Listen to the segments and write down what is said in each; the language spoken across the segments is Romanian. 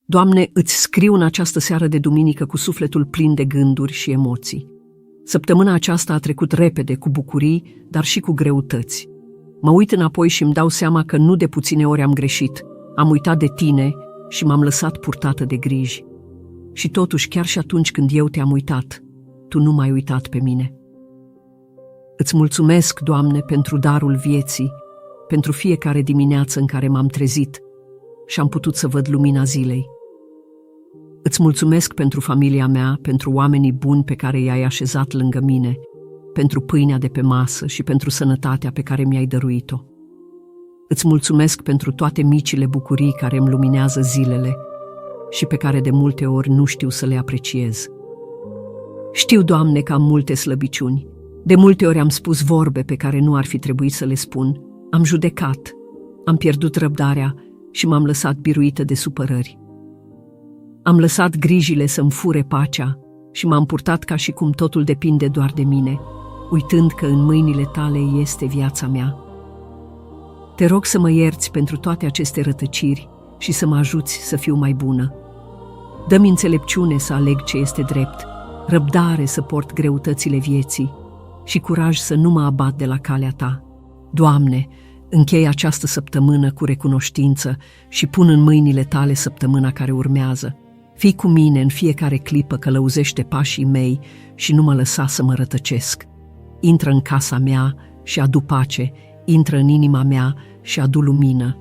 Doamne, îți scriu în această seară de duminică cu sufletul plin de gânduri și emoții. Săptămâna aceasta a trecut repede, cu bucurii, dar și cu greutăți. Mă uit înapoi și îmi dau seama că nu de puține ori am greșit. Am uitat de Tine și m-am lăsat purtată de griji. Și totuși, chiar și atunci când eu te-am uitat, Tu nu m-ai uitat pe mine. Îți mulțumesc, Doamne, pentru darul vieții, pentru fiecare dimineață în care m-am trezit și am putut să văd lumina zilei. Îți mulțumesc pentru familia mea, pentru oamenii buni pe care i-ai așezat lângă mine, pentru pâinea de pe masă și pentru sănătatea pe care mi-ai dăruit-o. Îți mulțumesc pentru toate micile bucurii care îmi luminează zilele și pe care de multe ori nu știu să le apreciez. Știu, Doamne, că am multe slăbiciuni. De multe ori am spus vorbe pe care nu ar fi trebuit să le spun, am judecat, am pierdut răbdarea și m-am lăsat biruită de supărări. Am lăsat grijile să-mi fure pacea și m-am purtat ca și cum totul depinde doar de mine, uitând că în mâinile Tale este viața mea. Te rog să mă ierți pentru toate aceste rătăciri și să mă ajuți să fiu mai bună. Dă-mi înțelepciune să aleg ce este drept, răbdare să port greutățile vieții și curaj să nu mă abat de la calea Ta. Doamne, închei această săptămână cu recunoștință și pun în mâinile Tale săptămâna care urmează. Fii cu mine în fiecare clipă, călăuzește pașii mei și nu mă lăsa să mă rătăcesc. Intră în casa mea și adu pace, intră în inima mea și adu lumină.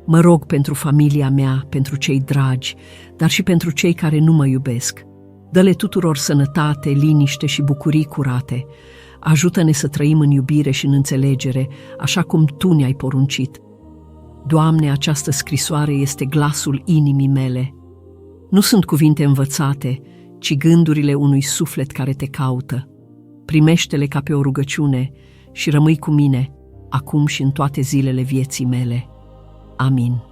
Mă rog pentru familia mea, pentru cei dragi, dar și pentru cei care nu mă iubesc. Dă-le tuturor sănătate, liniște și bucurii curate. Ajută-ne să trăim în iubire și în înțelegere, așa cum Tu ne-ai poruncit. Doamne, această scrisoare este glasul inimii mele. Nu sunt cuvinte învățate, ci gândurile unui suflet care Te caută. Primește-le ca pe o rugăciune și rămâi cu mine, acum și în toate zilele vieții mele. Amin.